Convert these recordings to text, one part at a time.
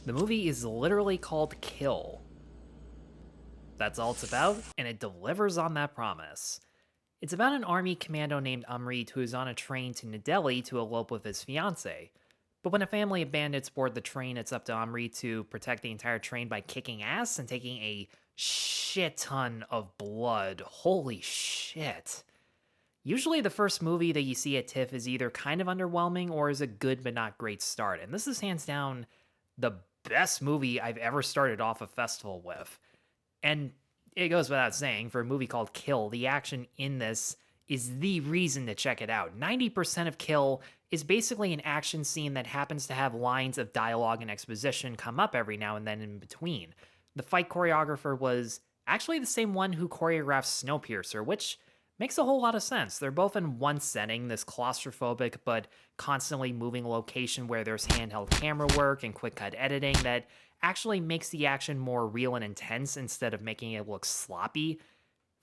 The movie is literally called Kill. That's all it's about, and it delivers on that promise. It's about an army commando named Amrit who is on a train to New Delhi to elope with his fiancée. But when a family of bandits board the train, it's up to Amrit to protect the entire train by kicking ass and taking a shit ton of blood. Holy shit. Usually the first movie that you see at TIFF is either kind of underwhelming or is a good but not great start. And this is hands down the best movie I've ever started off a festival with. And it goes without saying, for a movie called Kill, the action in this is the reason to check it out. 90% of Kill is basically an action scene that happens to have lines of dialogue and exposition come up every now and then in between. The fight choreographer was actually the same one who choreographed Snowpiercer, which makes a whole lot of sense. They're both in one setting, this claustrophobic but constantly moving location where there's handheld camera work and quick cut editing that actually makes the action more real and intense instead of making it look sloppy.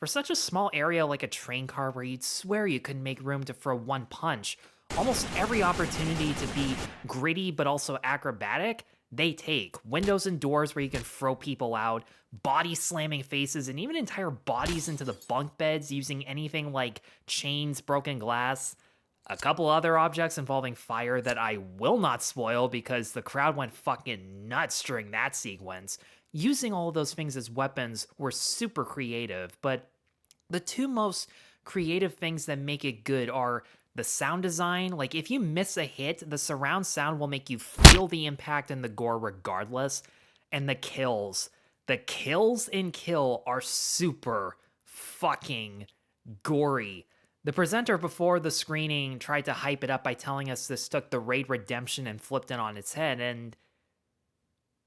For such a small area like a train car where you'd swear you couldn't make room to throw one punch, almost every opportunity to be gritty but also acrobatic, they take. Windows and doors where you can throw people out, body slamming faces, and even entire bodies into the bunk beds using anything like chains, broken glass. A couple other objects involving fire that I will not spoil because the crowd went fucking nuts during that sequence. Using all of those things as weapons were super creative, but the two most creative things that make it good are the sound design. Like, if you miss a hit, the surround sound will make you feel the impact and the gore regardless. And the kills. The kills in Kill are super fucking gory. The presenter before the screening tried to hype it up by telling us this took the Raid Redemption and flipped it on its head, and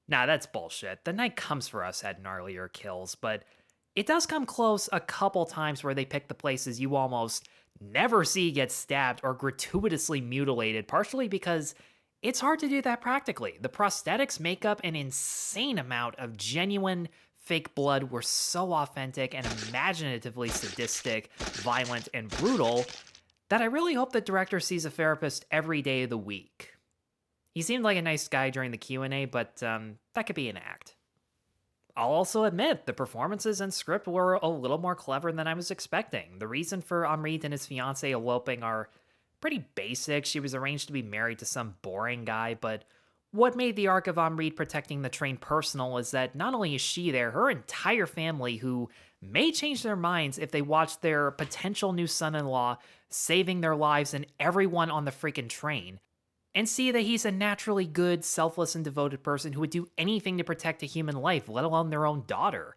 nah, that's bullshit. The Night Comes For Us had gnarlier kills, but it does come close a couple times where they pick the places you almost never see get stabbed or gratuitously mutilated, partially because it's hard to do that practically. The prosthetics make up an insane amount of genuine fake blood were so authentic and imaginatively sadistic, violent, and brutal that I really hope the director sees a therapist every day of the week. He seemed like a nice guy during the Q&A, but that could be an act. I'll also admit, the performances and script were a little more clever than I was expecting. The reason for Amrit and his fiancée eloping are pretty basic. She was arranged to be married to some boring guy, but what made the arc of Amrit protecting the train personal is that not only is she there, her entire family, who may change their minds if they watch their potential new son-in-law saving their lives and everyone on the freaking train, and see that he's a naturally good, selfless, and devoted person who would do anything to protect a human life, let alone their own daughter.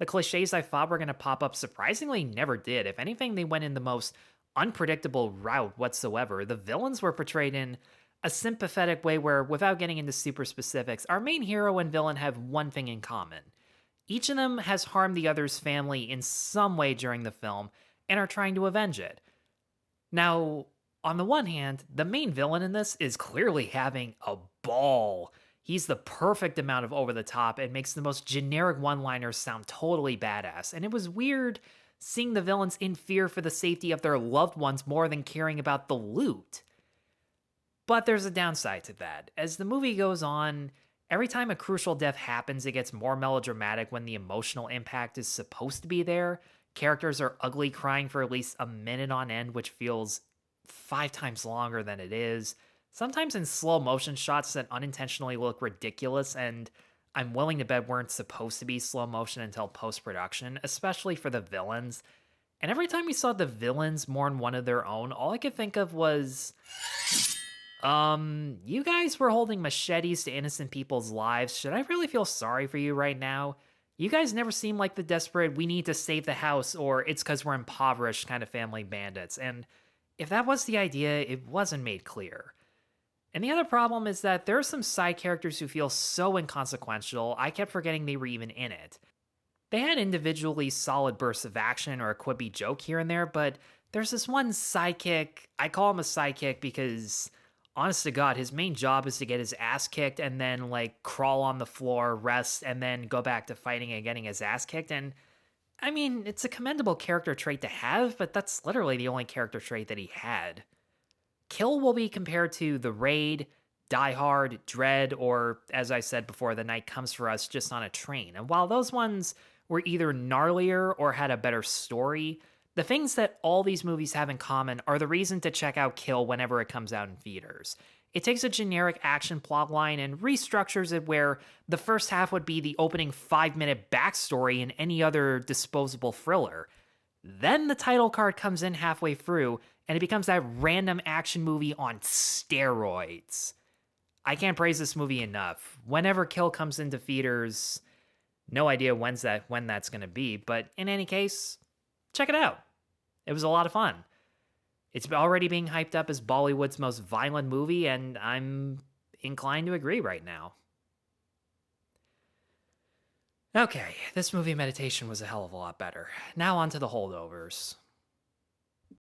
The cliches I thought were going to pop up surprisingly never did. If anything, they went in the most unpredictable route whatsoever. The villains were portrayed in a sympathetic way where, without getting into super specifics, our main hero and villain have one thing in common. Each of them has harmed the other's family in some way during the film and are trying to avenge it. Now, on the one hand, the main villain in this is clearly having a ball. He's the perfect amount of over the top and makes the most generic one-liners sound totally badass. And it was weird seeing the villains in fear for the safety of their loved ones more than caring about the loot. But there's a downside to that. As the movie goes on, every time a crucial death happens, it gets more melodramatic when the emotional impact is supposed to be there. Characters are ugly crying for at least a minute on end, which feels 5 times longer than it is. Sometimes in slow motion shots that unintentionally look ridiculous, and I'm willing to bet weren't supposed to be slow motion until post-production, especially for the villains. And every time we saw the villains mourn one of their own, all I could think of was, you guys were holding machetes to innocent people's lives. Should I really feel sorry for you right now? You guys never seem like the desperate, we need to save the house, or it's because we're impoverished kind of family bandits. And if that was the idea, it wasn't made clear. And the other problem is that there are some side characters who feel so inconsequential, I kept forgetting they were even in it. They had individually solid bursts of action or a quippy joke here and there, but there's this one sidekick. I call him a sidekick because, honest to God, his main job is to get his ass kicked and then, like, crawl on the floor, rest, and then go back to fighting and getting his ass kicked. And I mean, it's a commendable character trait to have, but that's literally the only character trait that he had. Kill will be compared to The Raid, Die Hard, Dread, or, as I said before, The Night Comes for Us just on a train. And while those ones were either gnarlier or had a better story, the things that all these movies have in common are the reason to check out Kill whenever it comes out in theaters. It takes a generic action plotline and restructures it where the first half would be the opening 5-minute backstory in any other disposable thriller. Then the title card comes in halfway through, and it becomes that random action movie on steroids. I can't praise this movie enough. Whenever Kill comes into theaters, no idea when that's going to be, but in any case, check it out. It was a lot of fun. It's already being hyped up as Bollywood's most violent movie, and I'm inclined to agree right now. Okay, this movie meditation was a hell of a lot better. Now on to the holdovers.